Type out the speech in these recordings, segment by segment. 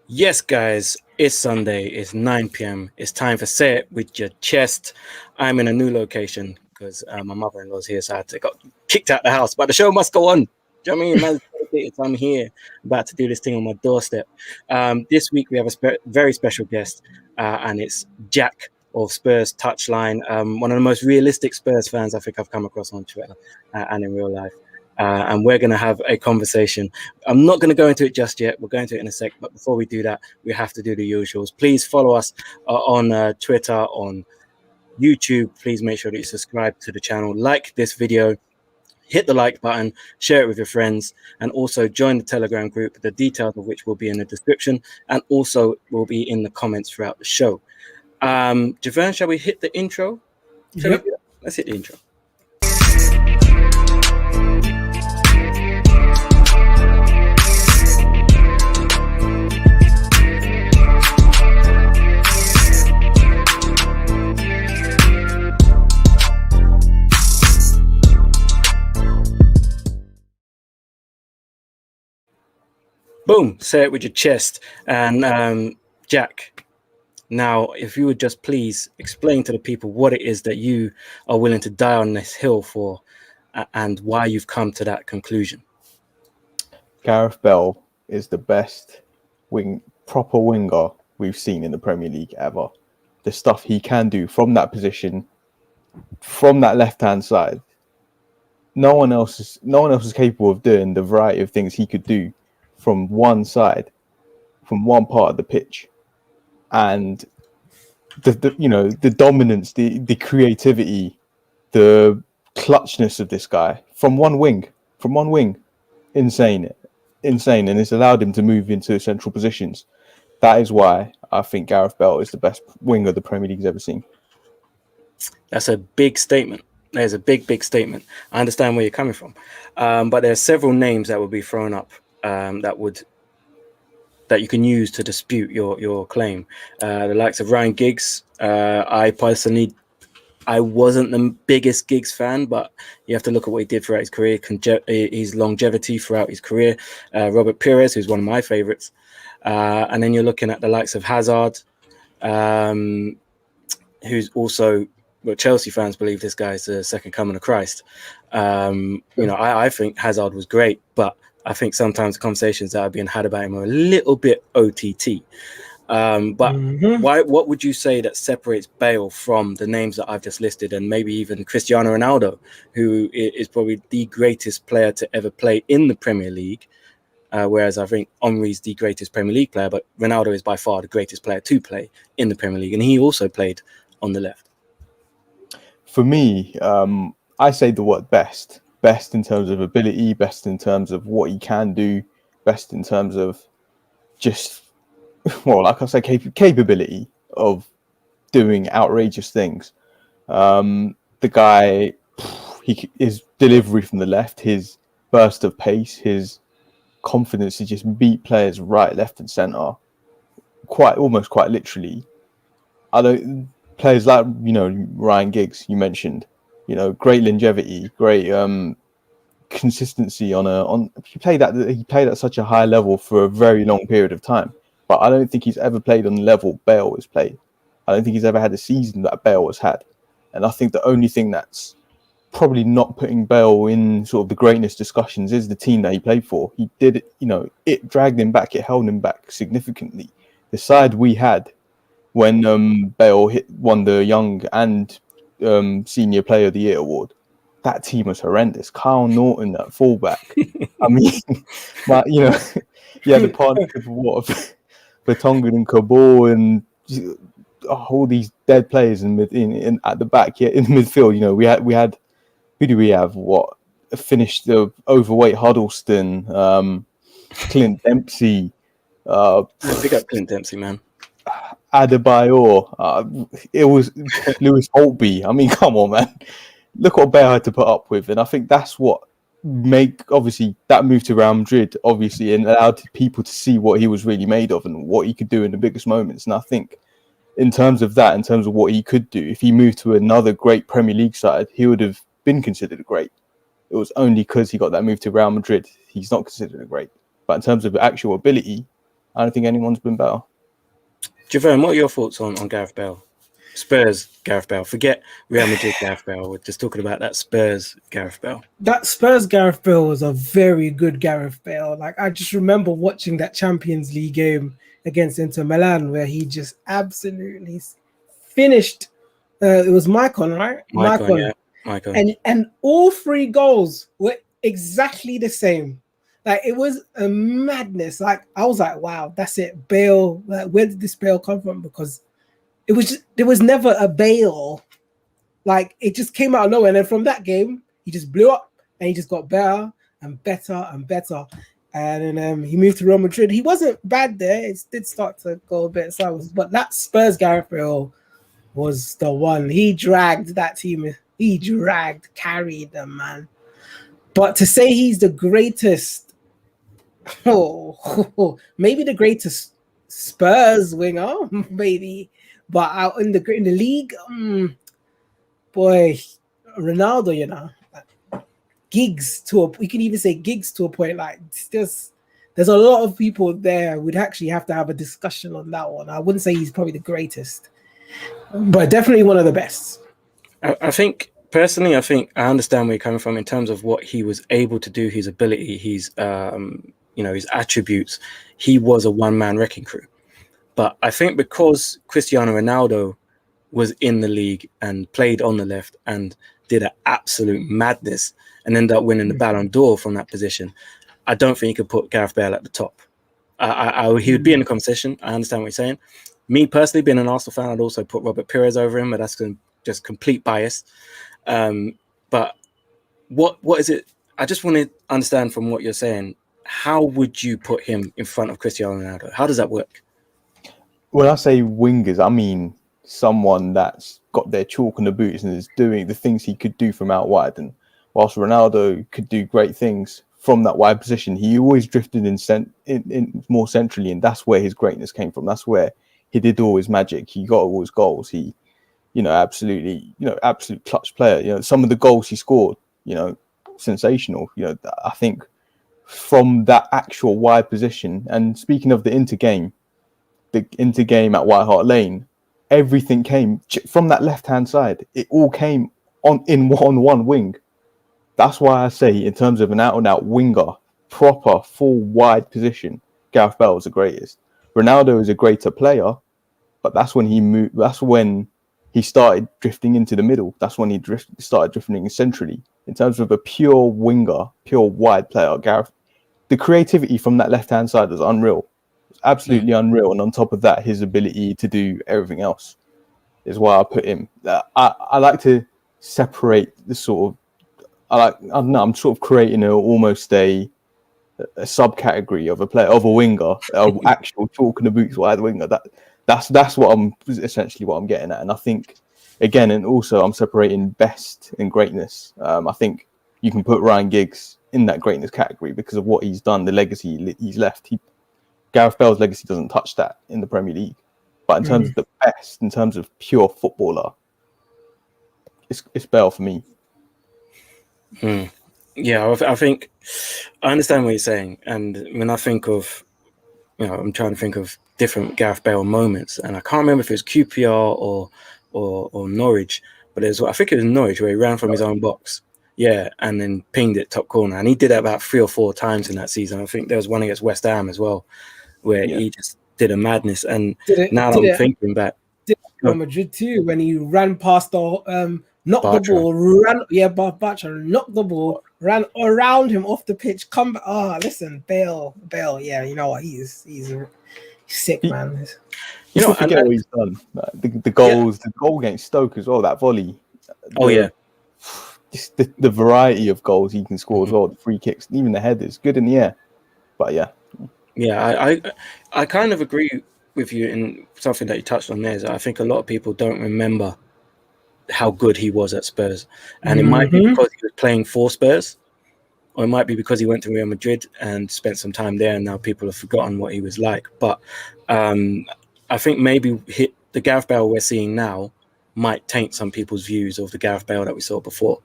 Yes, guys, it's Sunday, it's 9 p.m. It's time for Say It With Your Chest. I'm in a new location because my mother in law's here, so I had to got kicked out the house. But the show must go on. Do you know what I mean? Man's dedicated, so I'm here about to do this thing on my doorstep. This week we have a very special guest, and it's Jack of Spurs Touchline, one of the most realistic Spurs fans I think I've come across on Twitter and in real life. And we're going to have a conversation. I'm not going to go into it just yet. We'll go into it in a sec. But before we do that, we have to do the usuals. Please follow us on Twitter, on YouTube. Please make sure that you subscribe to the channel, like this video, hit the like button, share it with your friends, and also join the Telegram group, the details of which will be in the description and also will be in the comments throughout the show. Javern, shall we hit the intro? Yep. Let's hit the intro. Boom, say it with your chest. And Jack, now, if you would just please explain to the people what it is that you are willing to die on this hill for and why you've come to that conclusion. Gareth Bale is the best proper winger we've seen in the Premier League ever. The stuff he can do from that position, from that left-hand side, no one else is capable of doing the variety of things he could do from one side, from one part of the pitch, and the dominance, the creativity, the clutchness of this guy from one wing, insane, and it's allowed him to move into central positions. That is why I think Gareth Bale is the best winger the Premier League's ever seen. That's a big statement. There's a big statement. I understand where you're coming from, but there are several names that will be thrown up that you can use to dispute your claim. The likes of Ryan Giggs. I wasn't the biggest Giggs fan, but you have to look at what he did throughout his career, his longevity throughout his career. Robert Pires, who's one of my favourites. And then you're looking at the likes of Hazard, who's also, well, Chelsea fans believe this guy's the second coming of Christ. I think Hazard was great, but I think sometimes the conversations that are being had about him are a little bit OTT. What would you say that separates Bale from the names that I've just listed, and maybe even Cristiano Ronaldo, who is probably the greatest player to ever play in the Premier League? Whereas I think Henry's the greatest Premier League player, but Ronaldo is by far the greatest player to play in the Premier League, and he also played on the left. For me, I say the word best. Best in terms of ability, best in terms of what he can do, best in terms of just, well, like I say, capability of doing outrageous things. The guy, his delivery from the left, his burst of pace, his confidence to just beat players right, left, and centre, almost quite literally. Players like Ryan Giggs, you mentioned, great longevity, great consistency he played at such a high level for a very long period of time. But I don't think he's ever played on the level Bale has played. I don't think he's ever had a season that Bale has had. And I think the only thing that's probably not putting Bale in sort of the greatness discussions is the team that he played for. He did it, it dragged him back, it held him back significantly. The side we had when Bale won the Young and Senior Player of the Year award, that team was horrendous. Kyle Norton at fullback. I mean, but the partnership of Vertonghen and Cabal and all these dead players in at the back. Yeah, in the midfield, we had who do we have? What finished the overweight Huddleston, Clint Dempsey. Big up Clint Dempsey, man. Adebayor. It was Lewis Holtby. I mean, come on, man. Look what Bale had to put up with, and I think that's what obviously that move to Real Madrid obviously and allowed people to see what he was really made of and what he could do in the biggest moments. And I think in terms of what he could do, if he moved to another great Premier League side, he would have been considered great. It was only because he got that move to Real Madrid he's not considered great. But in terms of actual ability, I don't think anyone's been better. Javon, what are your thoughts on Gareth Bale? Spurs Gareth Bale. Forget Real Madrid Gareth Bale. We're just talking about that Spurs Gareth Bale. That Spurs Gareth Bale was a very good Gareth Bale. Like, I just remember watching that Champions League game against Inter Milan where he just absolutely finished. It was Maicon, right? Maicon, yeah. Maicon. And all 3 goals were exactly the same. Like, it was a madness. Like, I was like, wow, that's it. Bale. Like, where did this Bale come from? Because it was just, there was never a Bale. Like, it just came out of nowhere. And then from that game, he just blew up and he just got better and better and better. And then he moved to Real Madrid. He wasn't bad there. It did start to go a bit sideways. But that Spurs Gareth Bale was the one. He dragged that team. He carried them, man. But to say he's the greatest, maybe the greatest Spurs winger, maybe. But out in the league, boy, Ronaldo, you know, gigs you can even say gigs to a point. Like, there's a lot of people there. We'd actually have to have a discussion on that one. I wouldn't say he's probably the greatest, but definitely one of the best. I think personally, I understand where you're coming from in terms of what he was able to do, his ability, his his attributes. He was a one-man wrecking crew. But I think because Cristiano Ronaldo was in the league and played on the left and did an absolute madness and ended up winning the Ballon d'Or from that position, I don't think you could put Gareth Bale at the top. He would be in the conversation. I understand what you're saying. Me personally, being an Arsenal fan, I'd also put Robert Pires over him, but that's just complete bias. But what is it? I just want to understand from what you're saying, how would you put him in front of Cristiano Ronaldo? How does that work? When I say wingers, I mean someone that's got their chalk on the boots and is doing the things he could do from out wide. And whilst Ronaldo could do great things from that wide position, he always drifted in more centrally, and that's where his greatness came from. That's where he did all his magic. He got all his goals. He, absolute clutch player. Some of the goals he scored, sensational. I think from that actual wide position. And speaking of the Inter game at White Hart Lane, everything came from that left-hand side. It all came on one wing. That's why I say, in terms of an out-and-out winger, proper full wide position, Gareth Bale is the greatest. Ronaldo is a greater player, but that's when he moved. That's when he started drifting into the middle. That's when he started drifting centrally. In terms of a pure winger, pure wide player, Gareth, the creativity from that left-hand side is unreal. Absolutely unreal. And on top of that, his ability to do everything else is why I put him. I like to separate the sort of, I don't know, I'm sort of creating almost a subcategory of a player, of a winger, an actual chalk in the boots wide winger. That's what I'm essentially what I'm getting at. And I think, again, and also I'm separating best and greatness. I think you can put Ryan Giggs in that greatness category because of what he's done, the legacy he's left. Gareth Bale's legacy doesn't touch that in the Premier League. But in terms of the best, in terms of pure footballer, it's Bale for me. Yeah, I think I understand what you're saying. And when I think of, I'm trying to think of different Gareth Bale moments, and I can't remember if it was QPR or Norwich, but I think it was Norwich where he ran from his own box. Yeah, and then pinged it top corner. And he did that about 3 or 4 times in that season. I think there was one against West Ham as well, where he just did a madness. And now I'm thinking back. Real Madrid too, when he ran past the knocked Bartra. The ball, knocked the ball, ran around him off the pitch. Come back. Listen, Bale, yeah, you know what? He's sick, man. You forget what he's done. The goals, the goal against Stoke as well, that volley. Just the variety of goals he can score as well, the free kicks, even the headers, good in the air. But I kind of agree with you in something that you touched on there. Is I think a lot of people don't remember how good he was at Spurs, and it might be because he was playing for Spurs, or it might be because he went to Real Madrid and spent some time there, and now people have forgotten what he was like. But I think maybe the Gareth Bale we're seeing now might taint some people's views of the Gareth Bale that we saw before.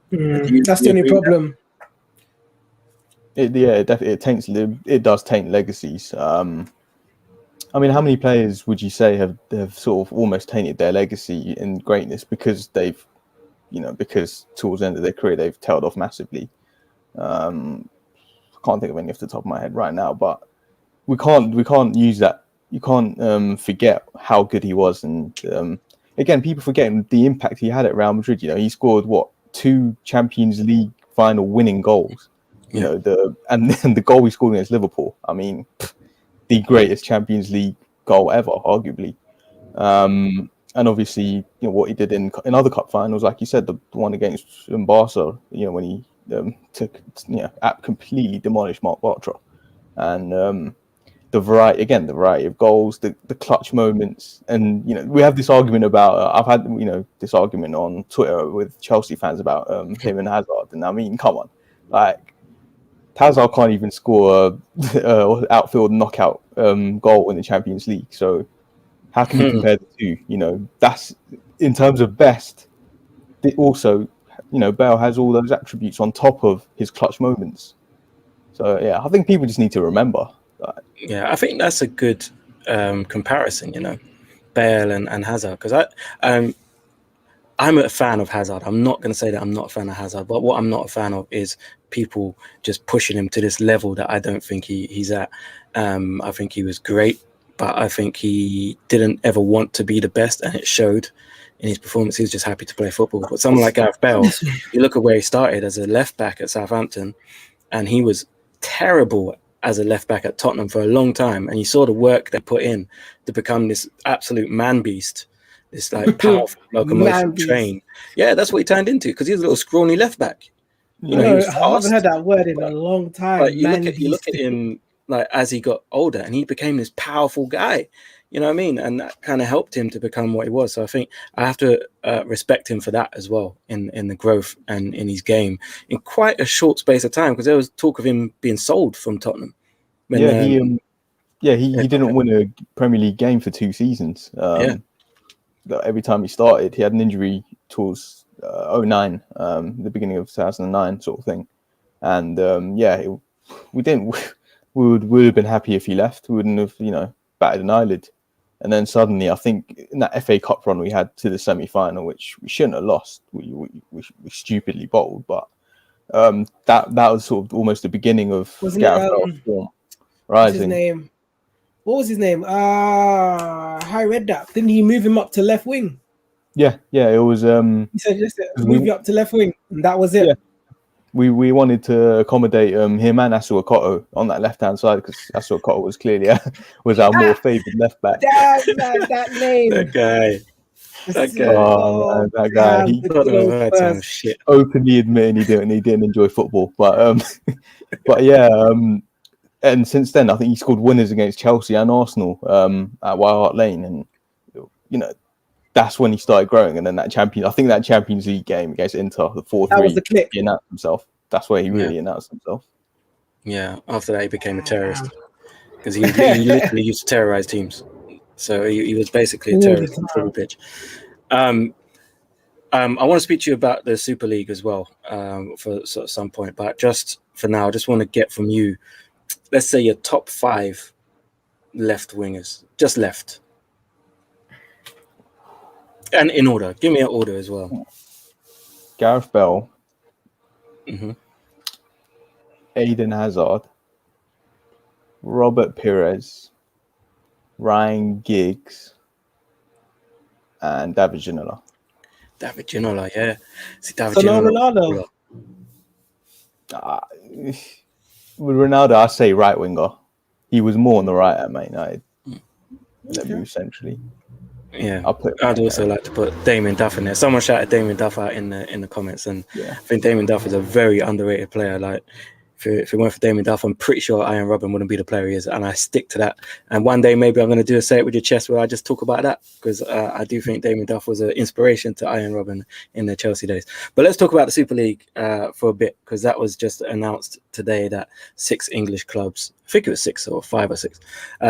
That's the only problem. It definitely taints. It does taint legacies. I mean, how many players would you say have sort of almost tainted their legacy in greatness because they've, because towards the end of their career they've tailed off massively? I can't think of any off the top of my head right now, but we can't use that. You can't forget how good he was, and again, people forget the impact he had at Real Madrid. He scored 2 Champions League final winning goals. And the goal he scored against Liverpool. I mean, the greatest Champions League goal ever, arguably. And obviously, what he did in other cup finals, like you said, the one against Barca, when he completely demolished Marc Bartra, and the variety of goals, the clutch moments, and we have this argument about. I've had this argument on Twitter with Chelsea fans about him and Hazard, and I mean, come on, like Hazard can't even score a outfield knockout goal in the Champions League, so how can you compare the two? That's in terms of best. Also, Bale has all those attributes on top of his clutch moments. So yeah, I think people just need to remember. Yeah, I think that's a good comparison, Bale and Hazard, because I'm a fan of Hazard. I'm not going to say that I'm not a fan of Hazard, but what I'm not a fan of is people just pushing him to this level that I don't think he's at. I think he was great, but I think he didn't ever want to be the best, and it showed in his performance. He was just happy to play football. But someone like Gareth Bale, you look at where he started as a left back at Southampton, and he was terrible as a left back at Tottenham for a long time, and you saw the work they put in to become this absolute man beast, this like powerful locomotive train. Yeah, that's what he turned into, because he was a little scrawny left back. He was fast. I haven't heard that word in a long time. Like, you look at him like as he got older, and he became this powerful guy. You know what I mean? And that kind of helped him to become what he was. So I think I have to respect him for that as well, in the growth and in his game in quite a short space of time, because there was talk of him being sold from Tottenham. He didn't win a Premier League game for 2 seasons. Every time he started, he had an injury towards 2009, the beginning of 2009 sort of thing. And we would have been happy if he left. We wouldn't have, batted an eyelid. And then suddenly, I think in that FA Cup run we had to the semi-final, which we shouldn't have lost, we stupidly bottled. But that was sort of almost the beginning of Gareth Bale's form rising. What was his name? Harry Redknapp. Didn't he move him up to left wing? Yeah, it was. He said, "Just move you up to left wing," and that was it. Yeah. We wanted to accommodate him and Asu Okoto on that left hand side, because Asu Okoto was clearly was our more favoured left back. Damn, that name. That guy. That guy. He shit. Openly admitting he didn't enjoy football, but yeah. And since then, I think he scored winners against Chelsea and Arsenal at White Hart Lane, and that's when he started growing. And then that Champions League game against Inter, the 4-3, he announced himself. That's where he really announced himself. Yeah, after that he became a terrorist, because he literally used to terrorize teams. So he was basically a terrorist on the football pitch. I want to speak to you about the Super League as well for some point, but just for now, I just want to get from you, let's say your top 5 left wingers, just left. And in order. Give me an order as well. Gareth Bale. Mm-hmm. Eden Hazard. Robert Pires. Ryan Giggs. And David Ginola. David Ginola, yeah. See, David Ronaldo. With Ronaldo, I say right winger. He was more on the right at Man United. Let me move centrally. Yeah, I'd also like to put Damien Duff in there. Someone shouted Damien Duff out in the comments, and I think Damien Duff is a very underrated player. Like, if it weren't for Damien Duff, I'm pretty sure Ian Robin wouldn't be the player he is, and I stick to that. And one day maybe I'm going to do a Say It With Your Chest where I just talk about that, because I do think Damien Duff was an inspiration to Ian Robin in the Chelsea days. But let's talk about the Super League for a bit, because that was just announced today that 6 English clubs, I think it was 6 or 5 or 6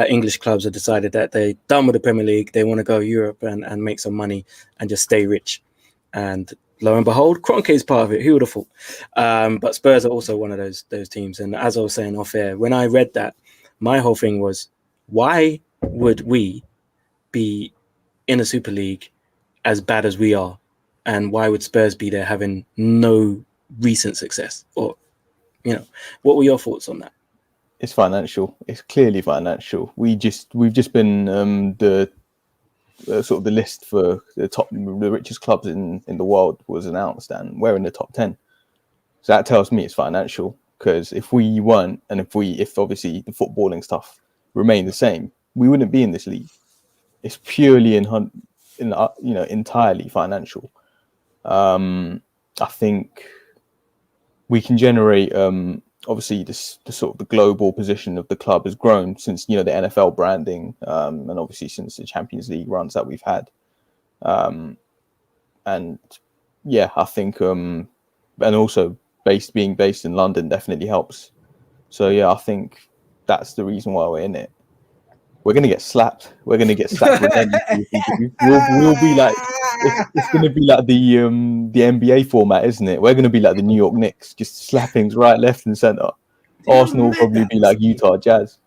English clubs have decided that they're done with the Premier League. They want to go Europe and make some money and just stay rich. And lo and behold, Kroenke is part of it. Who would have thought? But Spurs are also one of those teams. And as I was saying off air, when I read that, my whole thing was, why would we be in a Super League as bad as we are? And why would Spurs be there having no recent success? Or, what were your thoughts on that? It's financial. It's clearly financial. We've just been the sort of the list for the richest clubs in the world was announced, and we're in the top 10. So that tells me it's financial. Because if we weren't, and if obviously the footballing stuff remained the same, we wouldn't be in this league. It's purely entirely financial. I think we can generate. Obviously, the sort of the global position of the club has grown since the NFL branding, and obviously since the Champions League runs that we've had. And yeah, I think, and also being based in London definitely helps. So yeah, I think that's the reason why we're in it. We're gonna get slapped. We're gonna get slapped relentlessly if we do. We'll be like, it's gonna be like the NBA format, isn't it? We're gonna be like the New York Knicks, just slappings right, left, and center. Arsenal will probably be like Utah Jazz.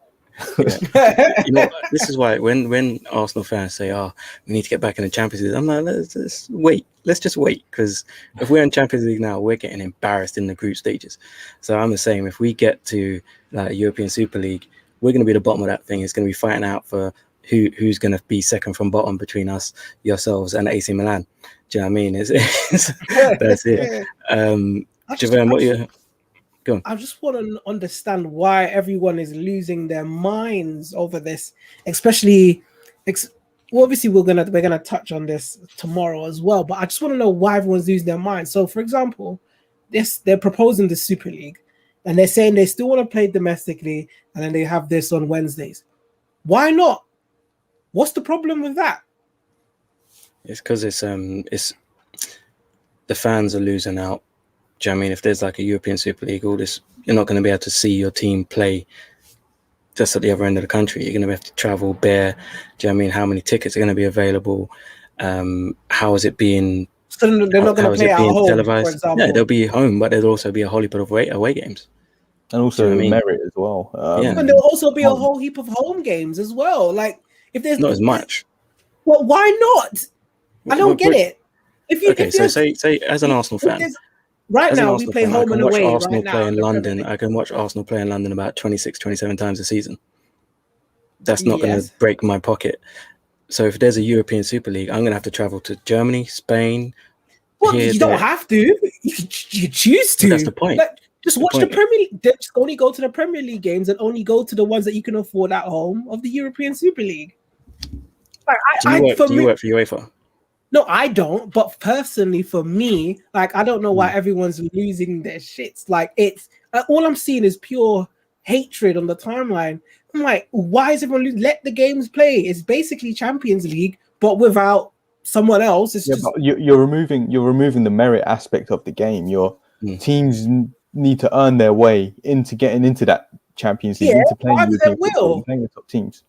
Yeah. This is why when Arsenal fans say, "Oh, we need to get back in the Champions League," I'm like, let's wait. Let's just wait, because if we're in Champions League now, we're getting embarrassed in the group stages. So I'm the same. If we get to like European Super League, we're going to be the bottom of that thing. It's going to be fighting out for who's going to be second from bottom between us, yourselves, and AC Milan. Do you know what I mean? That's it. Javon, what you? I just want to understand why everyone is losing their minds over this, especially. Obviously, we're gonna touch on this tomorrow as well. But I just want to know why everyone's losing their minds. So, for example, they're proposing the Super League, and they're saying they still want to play domestically, and then they have this on Wednesdays. Why not? What's the problem with that? It's because it's the fans are losing out. Do you know what I mean? If there's like a European Super League, all this, you're not going to be able to see your team play just at the other end of the country. You're going to have to travel bare. Do you know what I mean? How many tickets are going to be available? How is it being? So they're not going to play at home, televised? For example. Yeah, they'll be home, but there'll also be a whole heap of away games. And also merit as well. And there'll also be a whole heap of home games as well. Like, if there's not as much. Well, why not? I don't get it. So say as an Arsenal fan. Right now, we play home and away. Arsenal play in London. I can watch Arsenal play in London about 26, 27 times a season. That's not going to break my pocket. So if there's a European Super League, I'm going to have to travel to Germany, Spain. Well, you don't have to. You choose to. But that's the point. Like, just watch the Premier League. Just only go to the Premier League games and only go to the ones that you can afford at home of the European Super League. Like, do you work for UEFA? No, I don't. But personally, for me, like, I don't know why everyone's losing their shits. Like, it's all I'm seeing is pure hatred on the timeline. I'm like, why is everyone losing? Let the games play. It's basically Champions League, but without someone else. It's just but you're removing the merit aspect of the game. Your teams need to earn their way into getting into that Champions League, into playing European football, playing the top teams.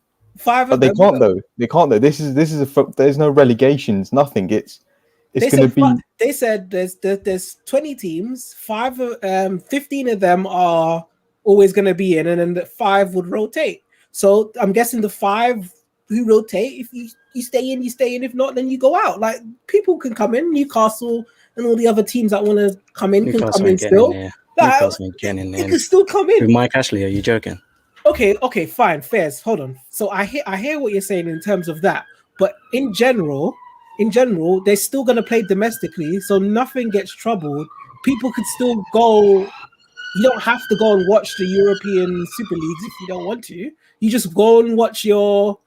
But they can't though. They can't though. This is there's no relegations, nothing. It's going to be. They said there's 20 teams. 15 of them are always going to be in, and then the 5 would rotate. So I'm guessing the 5 who rotate, if you stay in, you stay in. If not, then you go out. Like, people can come in. Newcastle and all the other teams that want to come in can come in still. Newcastle ain't getting in there. They can still come in. With Mike Ashley, are you joking? Okay, fine, fairs. Hold on. So I hear what you're saying in terms of that, but in general, they're still gonna play domestically, so nothing gets troubled. People could still go. You don't have to go and watch the European Super Leagues if you don't want to. You just go and watch your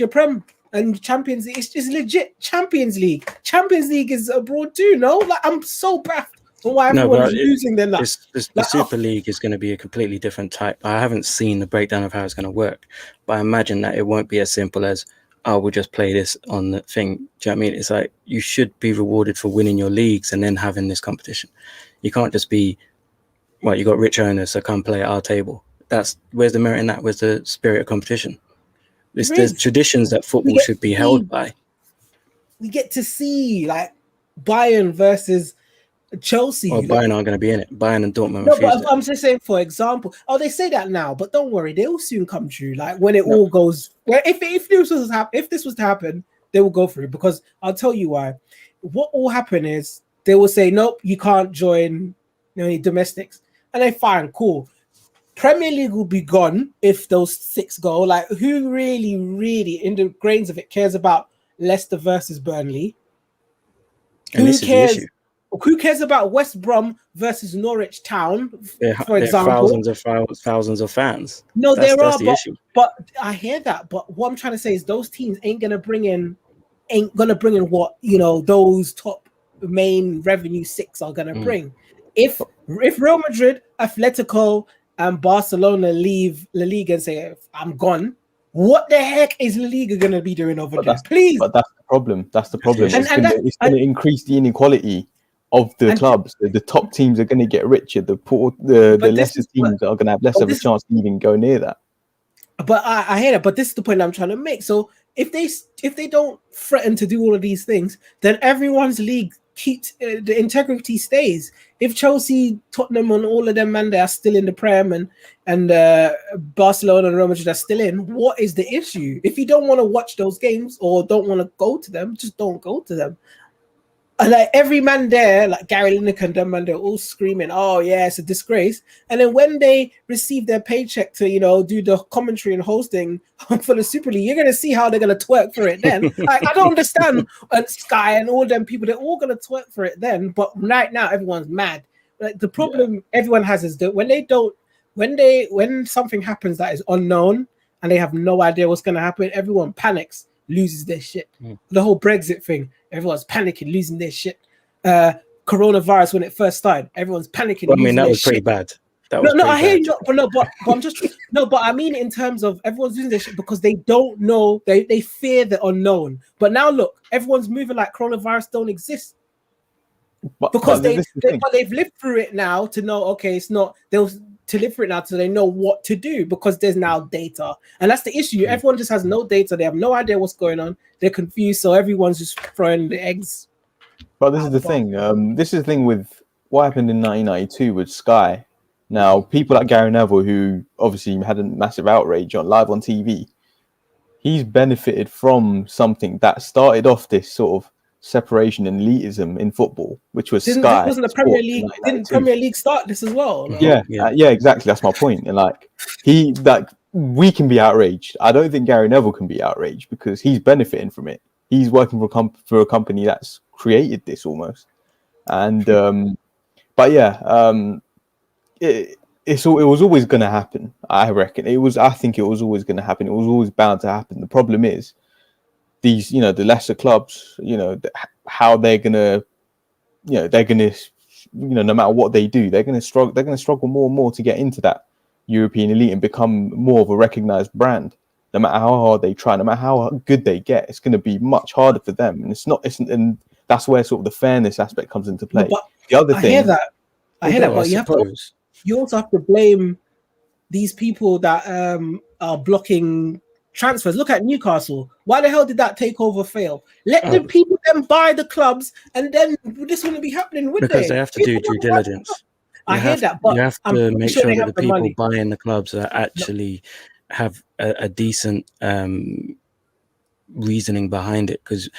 Prem and Champions League. It's just legit Champions League. Champions League is abroad too. No, like, I'm so baffled. Why everyone is losing their nuts. The Super League is going to be a completely different type. I haven't seen the breakdown of how it's going to work, but I imagine that it won't be as simple as, we'll just play this on the thing. Do you know what I mean? It's like, you should be rewarded for winning your leagues and then having this competition. You can't just be, you got rich owners, so come play at our table. Where's the merit in that? Where's the spirit of competition? There's traditions that football should be held by. We get to see, like, Bayern versus Chelsea. Well, Bayern aren't going to be in it. Bayern and Dortmund No, refused but I'm just saying, for example, they say that now, but don't worry, they will soon come true. Like when it No. all goes, well, if this was to happen, they will go through. Because I'll tell you why. What will happen is they will say, nope, you can't join, domestics, and then fine, cool. Premier League will be gone if those 6 go. Like, who really, in the grains of it, cares about Leicester versus Burnley? And this is the issue. Who cares about West Brom versus Norwich Town, for example? Thousands of fans. No, that's are, the issue. But I hear that. But what I'm trying to say is those teams ain't gonna bring in what those top main revenue 6 are gonna bring. If Real Madrid, Atletico, and Barcelona leave La Liga and say, I'm gone, what the heck is La Liga going to be doing over there? Please. But that's the problem. That's the problem. It's going to increase the inequality of the clubs. The top teams are going to get richer. The lesser teams are going to have less of a chance to even go near that. But I hear that. But this is the point I'm trying to make. So if they don't threaten to do all of these things, then everyone's league keeps the integrity stays. If Chelsea, Tottenham, and all of them, man, they are still in the Prem, and Barcelona and Real Madrid are still in, what is the issue? If you don't want to watch those games or don't want to go to them, just don't go to them. And like every man there, like Gary Lineker and them, man, they're all screaming, "Oh yeah, it's a disgrace." And then when they receive their paycheck to do the commentary and hosting for the Super League, you're gonna see how they're gonna twerk for it then. I don't understand. And Sky and all them people, they're all gonna twerk for it then. But right now, everyone's mad. Like the problem everyone has is that when something happens that is unknown and they have no idea what's gonna happen, everyone panics, loses their shit. The whole Brexit thing. Everyone's panicking, losing their shit. Coronavirus when it first started, everyone's panicking. Well, I mean, that was pretty bad. I hear you, but I'm just but I mean in terms of everyone's losing their shit because they don't know, they fear the unknown. But now look, everyone's moving like coronavirus don't exist because they've lived through it now to know. Okay, it's not to live through it now so they know what to do because there's now data. And that's the issue. Everyone just has no data. They have no idea what's going on. They're confused. So everyone's just throwing the eggs. But this is the thing. This is the thing with what happened in 1992 with Sky. Now, people like Gary Neville, who obviously had a massive outrage live on TV, he's benefited from something that started off this sort of separation and elitism in football, which was Sky. Wasn't the Premier League? Didn't Premier League start this as well? No? Yeah, exactly. That's my point. And like we can be outraged. I don't think Gary Neville can be outraged because he's benefiting from it. He's working for a company that's created this almost. And but yeah, it was always going to happen. I reckon I think it was always going to happen. It was always bound to happen. The problem is these, the lesser clubs, how they're gonna, no matter what they do, they're gonna struggle. They're gonna struggle more and more to get into that European elite and become more of a recognized brand. No matter how hard they try, no matter how good they get, it's going to be much harder for them. And and that's where sort of the fairness aspect comes into play. But the other thing, I hear that, but you also have to blame these people that are blocking transfers. Look at Newcastle. Why the hell did that takeover fail? Let the people then buy the clubs, and then this wouldn't be happening, would because they have to do due diligence. I hear that, but you have to make sure that the people buying the clubs are actually have a decent reasoning behind it, because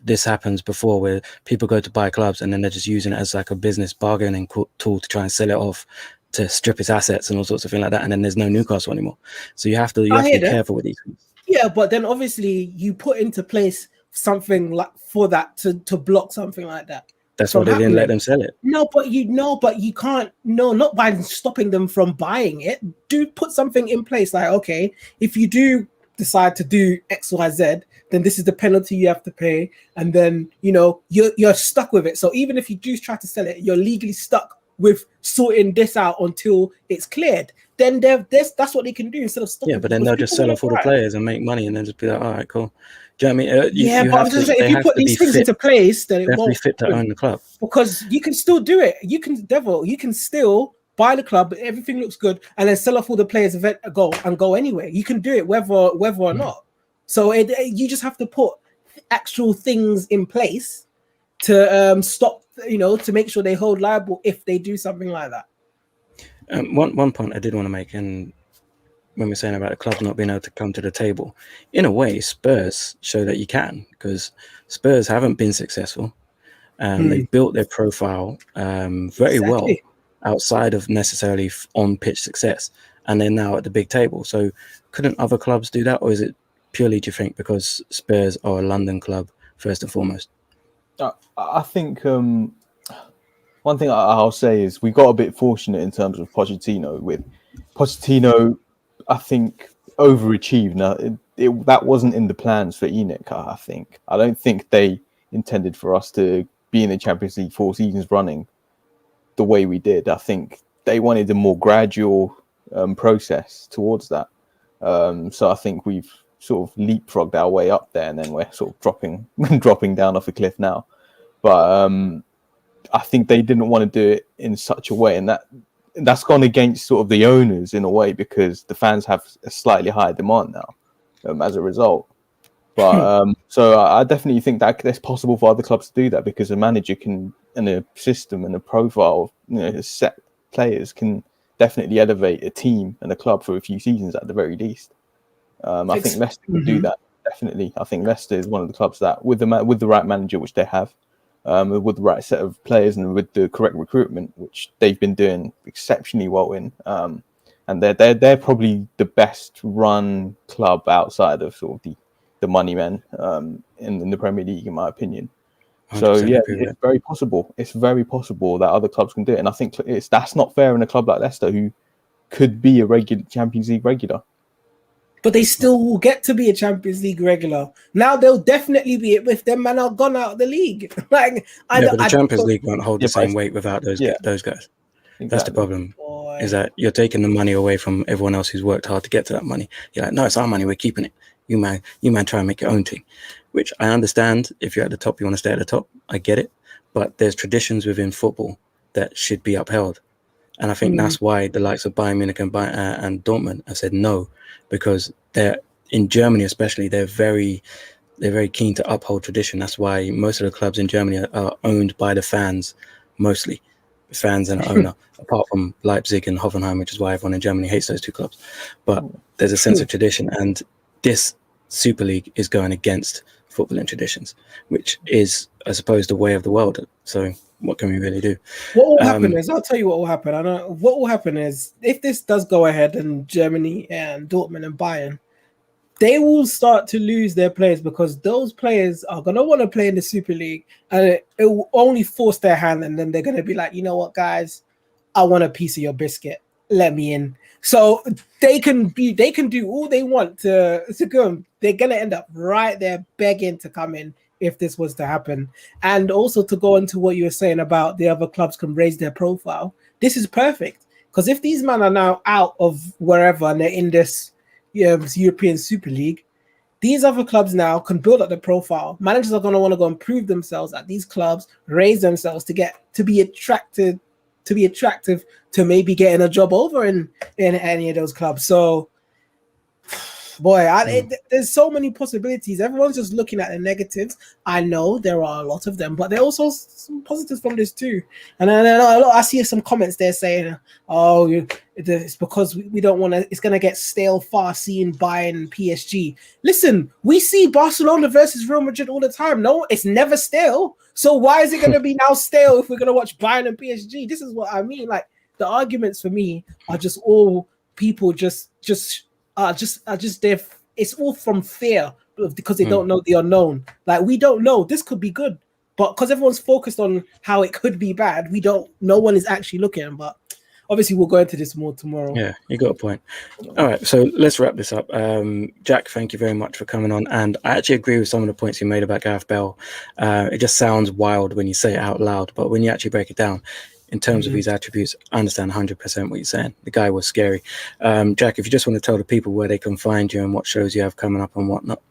this happens before where people go to buy clubs and then they're just using it as like a business bargaining tool to try and sell it off, to strip its assets and all sorts of things like that, and then there's no Newcastle anymore. So you have to be careful with these things. Yeah, but then obviously you put into place something like for that to block something like that. That's why they didn't let them sell it. No, but you can't. No, not by stopping them from buying it. Do put something in place. Like, okay, if you do decide to do X, Y, Z, then this is the penalty you have to pay, and then you're stuck with it. So even if you do try to sell it, you're legally stuck with sorting this out until it's cleared. Then that's what they can do instead of stopping. Yeah, but then they'll just sell off all the players and make money, and then just be like, all right, cool. Do you know what I mean? But I'm just saying, if you put these things into place, then it won't be fit to own the club. Because you can still do it. You can still buy the club, everything looks good, and then sell off all the players, go anyway. You can do it whether or not. So you just have to put actual things in place to stop, to make sure they hold liable if they do something like that. One point I did want to make, and when we're saying about the clubs not being able to come to the table, in a way, Spurs show that you can, because Spurs haven't been successful. They've built their profile very well outside of necessarily on-pitch success, and they're now at the big table. So couldn't other clubs do that, or is it purely, do you think, because Spurs are a London club first and foremost? I think one thing I'll say is we got a bit fortunate in terms of Pochettino. With Pochettino, I think overachieved. Now that wasn't in the plans for ENIC. I don't think they intended for us to be in the Champions League 4 seasons running the way we did. I think they wanted a more gradual process towards that. So I think we've sort of leapfrogged our way up there, and then we're sort of dropping down off a cliff now. But I think they didn't want to do it in such a way, and that's gone against sort of the owners in a way, because the fans have a slightly higher demand now as a result. But so I definitely think that it's possible for other clubs to do that, because a manager can, and a system and a profile of set players can definitely elevate a team and a club for a few seasons at the very least. I think Leicester can do that, definitely. I think Leicester is one of the clubs that, with the right manager, which they have, with the right set of players and with the correct recruitment, which they've been doing exceptionally well in, and they're probably the best run club outside of sort of the money men in the Premier League, in my opinion. So yeah, it's very possible. It's very possible that other clubs can do it, and I think that's not fair in a club like Leicester, who could be a regular Champions League regular. But they still will get to be a Champions League regular. Now they'll definitely be it if them men are gone out of the league. But the Champions League won't hold the same weight without those guys. Exactly. That's the problem. Is that you're taking the money away from everyone else who's worked hard to get to that money. You're like, no, it's our money, we're keeping it. You man try and make your own thing. Which I understand. If you're at the top, you want to stay at the top. I get it. But there's traditions within football that should be upheld. And I think that's why the likes of Bayern Munich and Dortmund have said no, because they're in Germany, especially, they're very keen to uphold tradition. That's why most of the clubs in Germany are owned by the fans, mostly fans and owner, apart from Leipzig and Hoffenheim, which is why everyone in Germany hates those two clubs. But there's a sense of tradition, and this Super League is going against footballing traditions, which is, I suppose, the way of the world. So what can we really do? What will happen is, I'll tell you what will happen. I know what will happen is, if this does go ahead in Germany and Dortmund and Bayern, they will start to lose their players, because those players are going to want to play in the Super League, and it will only force their hand, and then they're going to be like, you know what, guys, I want a piece of your biscuit. Let me in. So they can do all they want to go. They're going to end up right there begging to come in if this was to happen. And also, to go into what you were saying about the other clubs can raise their profile, this is perfect, because if these men are now out of wherever and they're in this European Super League, these other clubs now can build up the profile. Managers are going to want to go and prove themselves at these clubs, raise themselves to be attractive to maybe getting a job over in any of those clubs. So, boy, there's so many possibilities. Everyone's just looking at the negatives. I know there are a lot of them, but there are also some positives from this too. And I see some comments there saying, "Oh, it's because we don't want to. It's going to get stale fast seeing Bayern and PSG." Listen, we see Barcelona versus Real Madrid all the time. No, it's never stale. So why is it going to be now stale if we're going to watch Bayern and PSG? This is what I mean. Like, the arguments for me are just all people just there. It's all from fear, because they don't know the unknown. Like, we don't know. This could be good, but because everyone's focused on how it could be bad, no one is actually looking. But obviously we'll go into this more tomorrow. Yeah, you got a point. All right, so let's wrap this up. Jack, thank you very much for coming on. And I actually agree with some of the points you made about Gareth Bale. It just sounds wild when you say it out loud, but when you actually break it down, in terms of his attributes, I understand 100% what you're saying. The guy was scary. Jack, if you just want to tell the people where they can find you and what shows you have coming up and whatnot.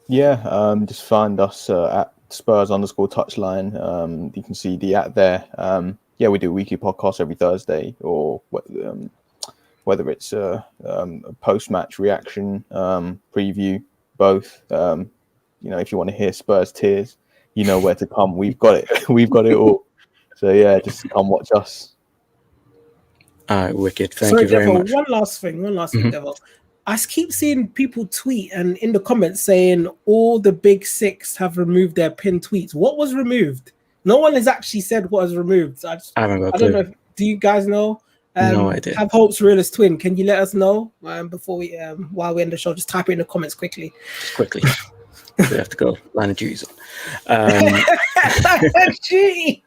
Yeah, just find us at Spurs_touchline. You can see the @ there. Yeah, we do a weekly podcast every Thursday, or whether it's a post-match reaction, preview, both. If you want to hear Spurs tears, you know where to come. We've got it. We've got it all. So yeah, just come watch us. All right, wicked. Thank Sorry, you very Devo, much. one last thing, Mhm. Devo. I keep seeing people tweet and in the comments saying all the big six have removed their pinned tweets. What was removed? No one has actually said what was removed. So I haven't got a I don't clue. know. Do you guys know? No idea. Have Hope's realist twin. Can you let us know before we while we end the show? Just type it in the comments quickly. Just quickly. We have to go. Line of duties. Gee.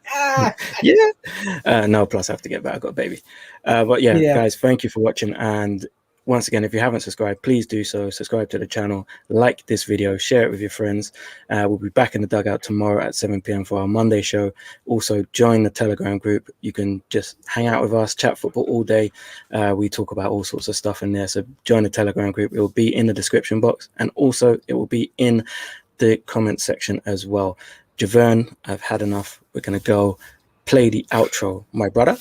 Yeah. No, plus I have to get back. I got a baby. But yeah, guys, thank you for watching. And once again, if you haven't subscribed, please do so. Subscribe to the channel, like this video, share it with your friends. We'll be back in the dugout tomorrow at 7 p.m. for our Monday show. Also, join the Telegram group. You can just hang out with us, chat football all day. We talk about all sorts of stuff in there. So join the Telegram group. It will be in the description box. And also, it will be in the comment section as well. Javern, I've had enough. We're going to go play the outro, my brother.